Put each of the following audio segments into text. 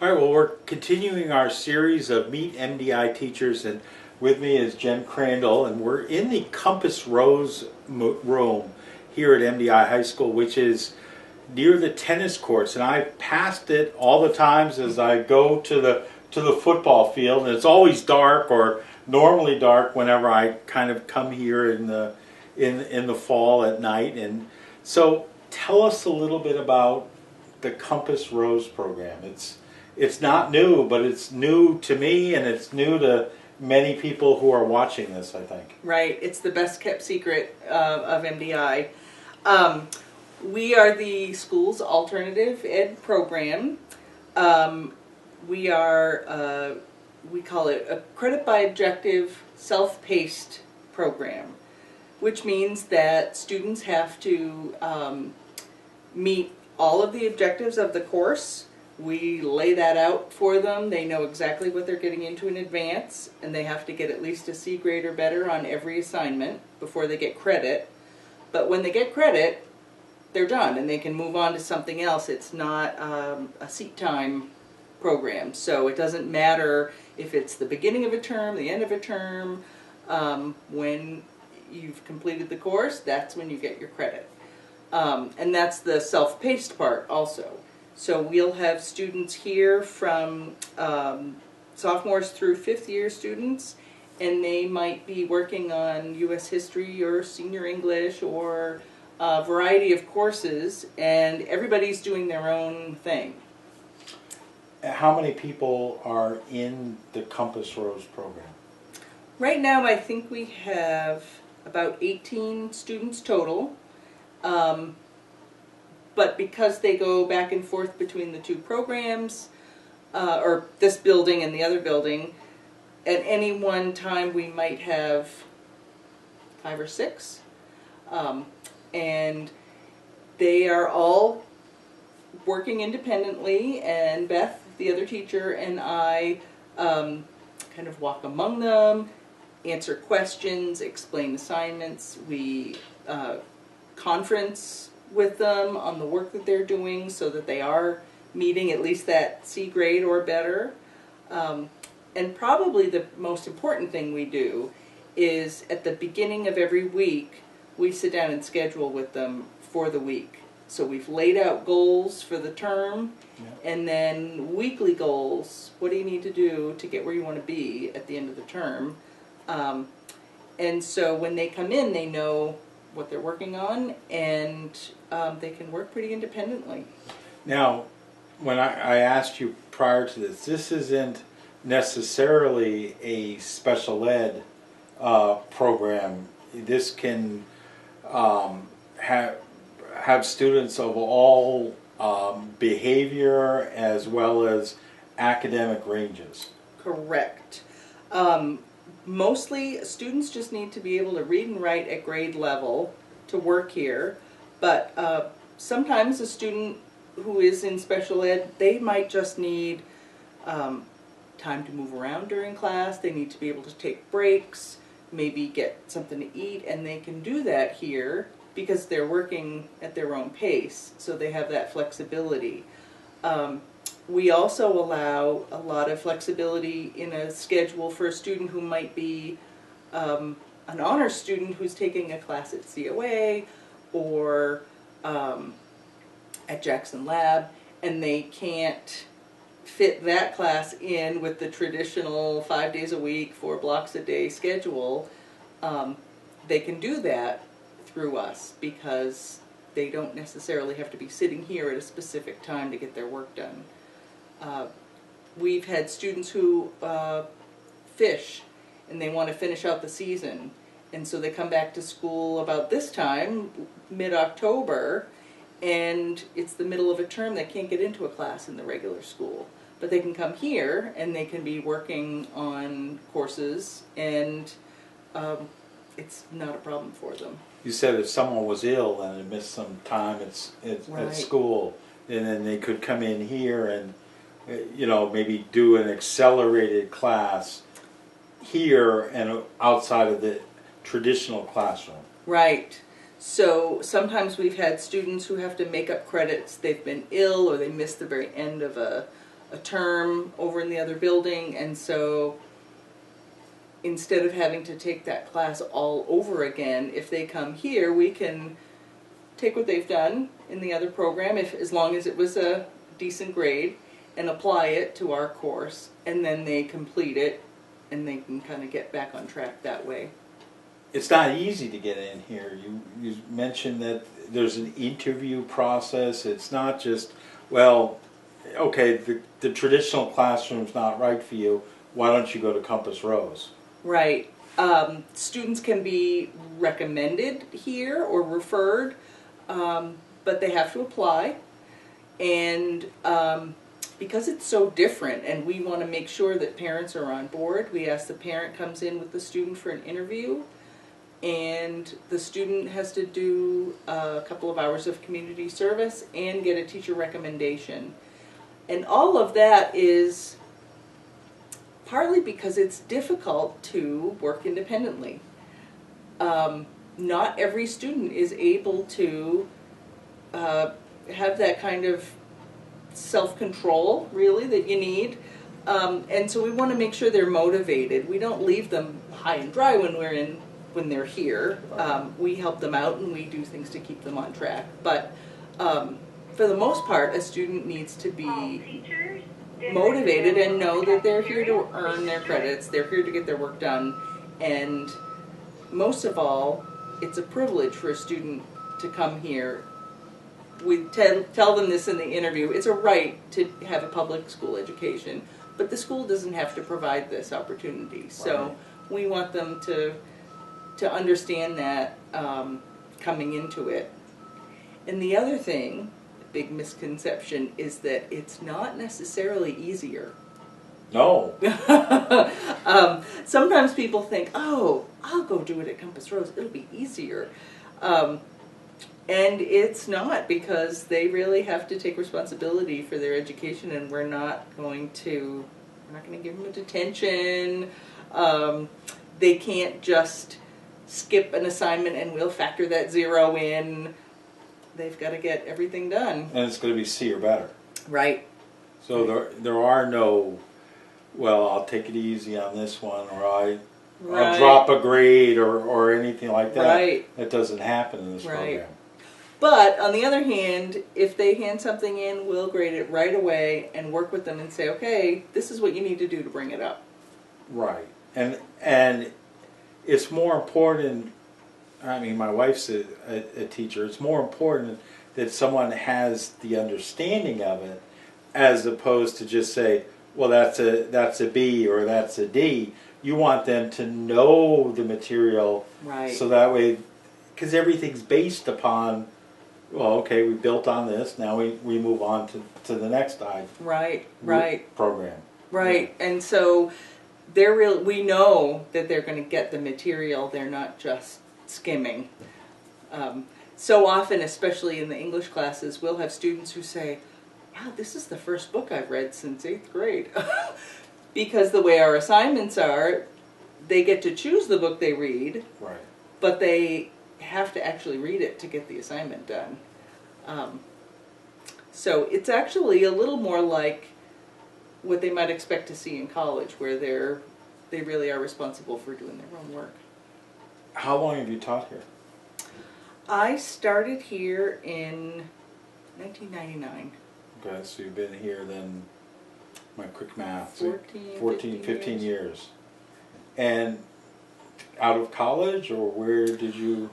All right, well, we're continuing our series of Meet MDI Teachers, and with me is Jen Crandall, and we're in the Compass Rose room here at MDI High School, which is near the tennis courts, and I've passed it all the times as I go to the football field, and it's always dark, or normally dark, whenever I kind of come here in the fall at night. And so tell us a little bit about the Compass Rose program. It's not new, but it's new to me, and it's new to many people who are watching this, I think. Right. It's the best kept secret of MDI. We are the school's alternative ed program. We call it a credit by objective self-paced program, which means that students have to meet all of the objectives of the course. We lay that out for them. They know exactly what they're getting into in advance, and they have to get at least a C grade or better on every assignment before they get credit. But when they get credit, they're done and they can move on to something else. It's not a seat time program, so it doesn't matter if it's the beginning of a term, the end of a term. When you've completed the course, that's when you get your credit. And that's the self-paced part also. So we'll have students here from sophomores through fifth year students, and they might be working on U.S. history or senior English or a variety of courses, and everybody's doing their own thing. How many people are in the Compass Rose program? Right now I think we have about 18 students total. But because they go back and forth between the two programs, or this building and the other building, at any one time we might have 5 or 6. And they are all working independently, and Beth, the other teacher, and I kind of walk among them, answer questions, explain assignments. We conference with them on the work that they're doing so that they are meeting at least that C grade or better. And probably the most important thing we do is at the beginning of every week we sit down and schedule with them for the week. So we've laid out goals for the term, and then weekly goals. What do you need to do to get where you want to be at the end of the term? And so when they come in, they know what they're working on, and they can work pretty independently. Now, when I asked you prior to this isn't necessarily a special ed program. This can have students of all behavior as well as academic ranges. Correct. Mostly students just need to be able to read and write at grade level to work here, but sometimes a student who is in special ed, they might just need time to move around during class. They need to be able to take breaks, maybe get something to eat, and they can do that here because they're working at their own pace, so they have that flexibility. We also allow a lot of flexibility in a schedule for a student who might be an honors student who's taking a class at COA or at Jackson Lab, and they can't fit that class in with the traditional 5 days a week, 4 blocks a day schedule. They can do that through us because they don't necessarily have to be sitting here at a specific time to get their work done. We've had students who fish and they want to finish out the season, and so they come back to school about this time, mid-October, and it's the middle of a term. They can't get into a class in the regular school, but they can come here and they can be working on courses, and it's not a problem for them. You said if someone was ill and had missed some time at school, and then they could come in here and maybe do an accelerated class here and outside of the traditional classroom. Right. So sometimes we've had students who have to make up credits. They've been ill or they missed the very end of a a term over in the other building, and so instead of having to take that class all over again, if they come here, we can take what they've done in the other program, as long as it was a decent grade, and apply it to our course, and then they complete it, and they can kind of get back on track that way. It's not easy to get in here. You mentioned that there's an interview process. It's not just, well, okay, the traditional classroom's not right for you. Why don't you go to Compass Rose? Right. Students can be recommended here or referred, but they have to apply. And because it's so different, and we want to make sure that parents are on board, we ask the parent comes in with the student for an interview, and the student has to do a couple of hours of community service and get a teacher recommendation. And all of that is partly because it's difficult to work independently. Not every student is able to have that kind of self-control, really, that you need. And so we want to make sure they're motivated. We don't leave them high and dry when they're here. We help them out and we do things to keep them on track. But for the most part, a student needs to be motivated and know that they're here to earn their credits, they're here to get their work done, and most of all, it's a privilege for a student to come here. We tell them this in the interview. It's a right to have a public school education, but the school doesn't have to provide this opportunity. So we want them to understand that coming into it. And the other thing, big misconception, is that it's not necessarily easier. No. Sometimes people think, oh, I'll go do it at Compass Rose, it'll be easier. And it's not, because they really have to take responsibility for their education, and we're not going to give them a detention. They can't just skip an assignment and we'll factor that 0 in. They've got to get everything done. And it's going to be C or better. Right. So there are no, well, I'll take it easy on this one, or I'll drop a grade or anything like that. Right. That doesn't happen in this program. But on the other hand, if they hand something in, we'll grade it right away and work with them and say, okay, this is what you need to do to bring it up. Right. And it's more important, I mean, my wife's a teacher, it's more important that someone has the understanding of it, as opposed to just say, well, that's a B or that's a D. You want them to know the material, right? So that way, because everything's based upon, well, okay, we built on this, now we move on to the next program. Right, yeah. And so we know that they're going to get the material, they're not just skimming. So often, especially in the English classes, we'll have students who say, wow, this is the first book I've read since 8th grade. Because the way our assignments are, they get to choose the book they read, right, but they have to actually read it to get the assignment done. So it's actually a little more like what they might expect to see in college, where they really are responsible for doing their own work. How long have you taught here? I started here in 1999. Okay, so you've been here then, my quick math, 14, 15 years. And out of college, or where did you?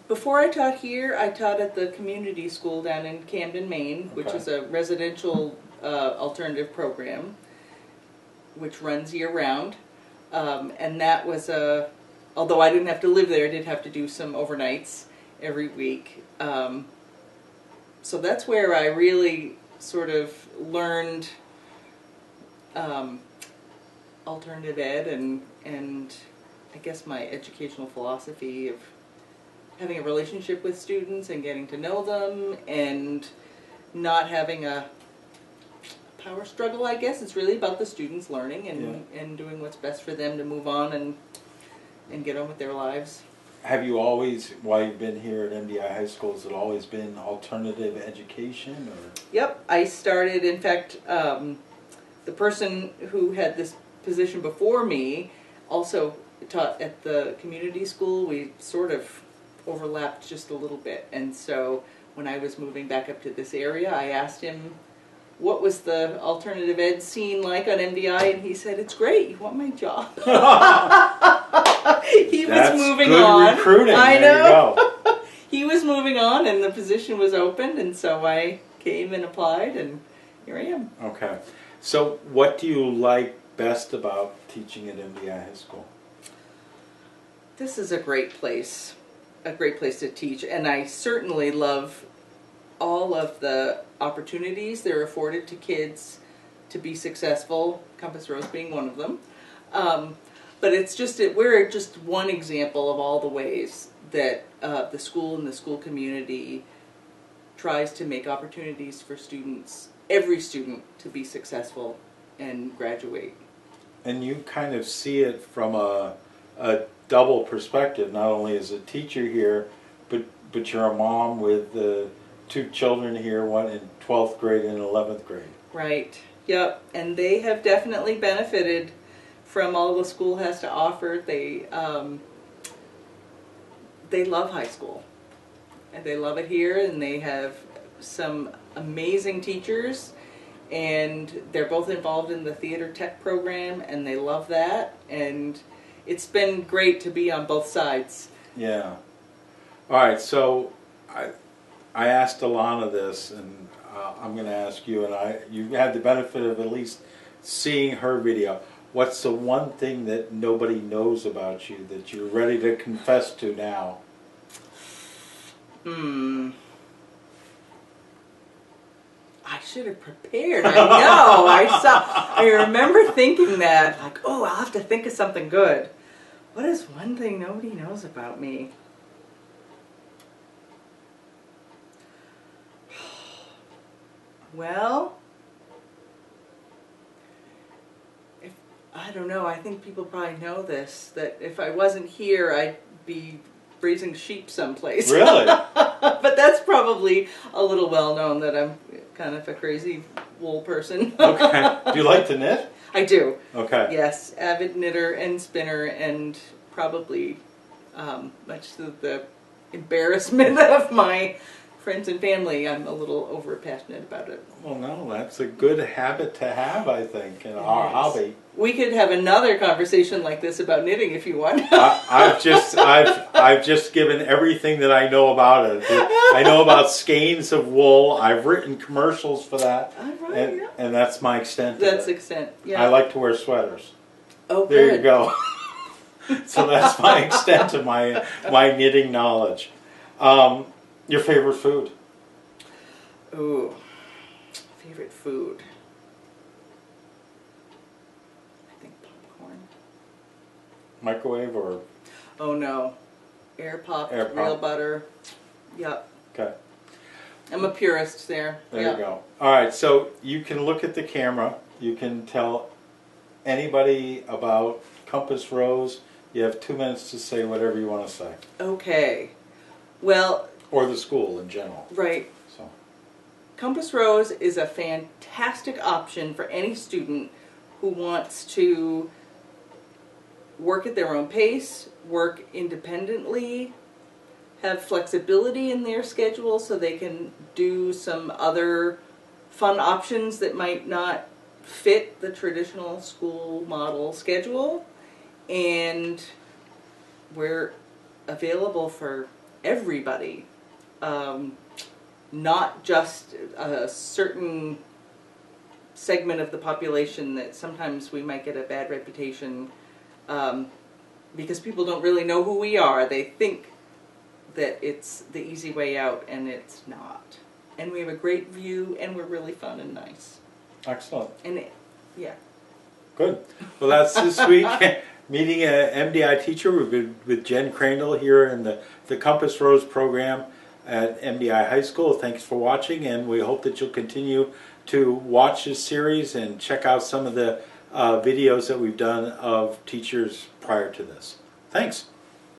Before I taught here, I taught at the community school down in Camden, Maine, which is a residential alternative program, which runs year-round. And that was although I didn't have to live there, I did have to do some overnights every week. So that's where I really sort of learned alternative ed and I guess my educational philosophy of having a relationship with students and getting to know them and not having a power struggle, I guess. It's really about the students learning and doing what's best for them to move on and get on with their lives. have you always, while you've been here at MDI High School, has it always been alternative education? Or? Yep, I started, in fact, the person who had this position before me also taught at the community school. We sort of overlapped just a little bit, and so when I was moving back up to this area, I asked him what was the alternative ed scene like on MDI, and he said, "It's great. You want my job?" He was moving good on. Recruiting. I there know. You go. He was moving on, and the position was open, and so I came and applied, and here I am. Okay. So, what do you like best about teaching at MDI High School? This is a great place to teach, and I certainly love all of the opportunities that are afforded to kids to be successful, Compass Rose being one of them. But it's just we're just one example of all the ways that the school and the school community tries to make opportunities for students, every student, to be successful and graduate. And you kind of see it from a double perspective, not only as a teacher here, but you're a mom with two children here, one in 12th grade and 11th grade. Right, yep, and they have definitely benefited from all the school has to offer. They love high school, and they love it here, and they have some amazing teachers, and they're both involved in the theater tech program, and they love that, and it's been great to be on both sides. Yeah. All right, so I asked Alana this, and I'm going to ask you, and you had the benefit of at least seeing her video. What's the one thing that nobody knows about you that you're ready to confess to now? I should have prepared. I know. I remember thinking that, like, oh, I'll have to think of something good. What is one thing nobody knows about me? Well, I don't know. I think people probably know this, that if I wasn't here, I'd be raising sheep someplace. Really? But that's probably a little well known that I'm kind of a crazy wool person. Okay. Do you like to knit? I do. Okay. Yes, avid knitter and spinner, and probably much to the embarrassment of my friends and family, I'm a little over passionate about it. Well, no, that's a good habit to have, I think, in our hobby. We could have another conversation like this about knitting if you want. I've just given everything that I know about it. I know about skeins of wool. I've written commercials for that, and that's my extent. That's extent. Yeah. I like to wear sweaters. Oh, there good. you go. So that's my extent of my knitting knowledge. Your favorite food? Ooh, favorite food. I think popcorn. Microwave or? Oh no, air popped, Air pop. real butter. Yep. Okay. I'm a purist there. There you go. All right, so you can look at the camera. You can tell anybody about Compass Rose. You have 2 minutes to say whatever you want to say. Okay. Well. Or the school in general. Right. So. Compass Rose is a fantastic option for any student who wants to work at their own pace, work independently, have flexibility in their schedule so they can do some other fun options that might not fit the traditional school model schedule. And we're available for everybody. Not just a certain segment of the population that sometimes we might get a bad reputation because people don't really know who we are. They think that it's the easy way out, and it's not. And we have a great view, and we're really fun and nice. Excellent. And yeah. Good. Well, that's this week. Meeting an MDI teacher. We've been with Jen Crandall here in the Compass Rose program at MDI High School. Thanks for watching, and we hope that you'll continue to watch this series and check out some of the videos that we've done of teachers prior to this. Thanks.